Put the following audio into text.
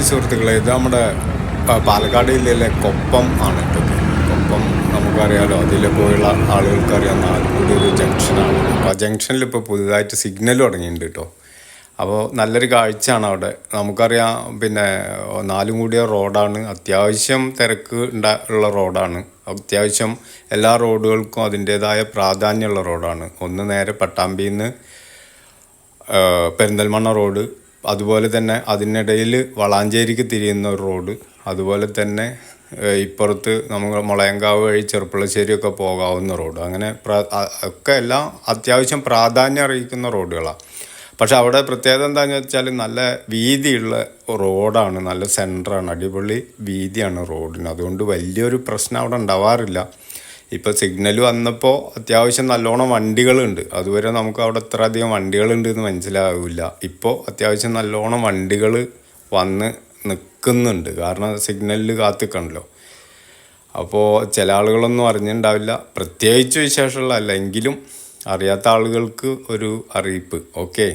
സുഹൃത്തുക്കളെ, ഇത് നമ്മുടെ പാലക്കാട് ജില്ലയിലെ കൊപ്പം ആണ് ഇട്ടത്. കൊപ്പം നമുക്കറിയാലോ, അതിൽ പോയുള്ള ആളുകൾക്കറിയാം, നാലുകൂടി ഒരു ജംഗ്ഷനാണ്. അപ്പോൾ ആ ജംഗ്ഷനിൽ ഇപ്പോൾ പുതുതായിട്ട് സിഗ്നൽ തുടങ്ങിയിട്ടുണ്ട് കേട്ടോ. അപ്പോൾ നല്ലൊരു കാഴ്ചയാണ് അവിടെ. നമുക്കറിയാം, പിന്നെ നാലും കൂടിയ റോഡാണ്, അത്യാവശ്യം തിരക്ക് ഉള്ള റോഡാണ്. അത്യാവശ്യം എല്ലാ റോഡുകൾക്കും അതിൻ്റേതായ പ്രാധാന്യമുള്ള റോഡാണ്. ഒന്ന് നേരെ പട്ടാമ്പിയിൽ നിന്ന് പെരിന്തൽമണ്ണ റോഡ്, അതുപോലെ തന്നെ അതിനിടയിൽ വളാഞ്ചേരിക്ക് തിരിയുന്ന ഒരു റോഡ്, അതുപോലെ തന്നെ ഇപ്പുറത്ത് നമ്മൾ മുളയങ്കാവ് വഴി ചെറുപ്പുളശ്ശേരിയൊക്കെ പോകാവുന്ന റോഡ്, അങ്ങനെ ഒക്കെ എല്ലാം അത്യാവശ്യം പ്രാധാന്യം അറിയിക്കുന്ന റോഡുകളാണ്. പക്ഷെ അവിടെ പ്രത്യേകത എന്താണെന്ന് വെച്ചാൽ നല്ല വീതിയുള്ള റോഡാണ്, നല്ല സെൻറ്ററാണ്, അടിപൊളി വീതിയാണ് റോഡിന്. അതുകൊണ്ട് വലിയൊരു പ്രശ്നം അവിടെ ഉണ്ടാവാറില്ല. ഇപ്പോൾ സിഗ്നൽ വന്നപ്പോൾ അത്യാവശ്യം നല്ലോണം വണ്ടികളുണ്ട്. അതുവരെ നമുക്ക് അവിടെ ഇത്ര അധികം വണ്ടികളുണ്ട് എന്ന് മനസ്സിലാവില്ല. ഇപ്പോൾ അത്യാവശ്യം നല്ലോണം വണ്ടികൾ വന്ന് നിൽക്കുന്നുണ്ട്, കാരണം സിഗ്നലിൽ കാത്തിക്കണല്ലോ. അപ്പോൾ ചില ആളുകളൊന്നും അറിഞ്ഞിട്ടുണ്ടാവില്ല, പ്രത്യേകിച്ച് വിശേഷമുള്ള അല്ല, എങ്കിലും അറിയാത്ത ആളുകൾക്ക് ഒരു അറിയിപ്പ്. ഓക്കെ.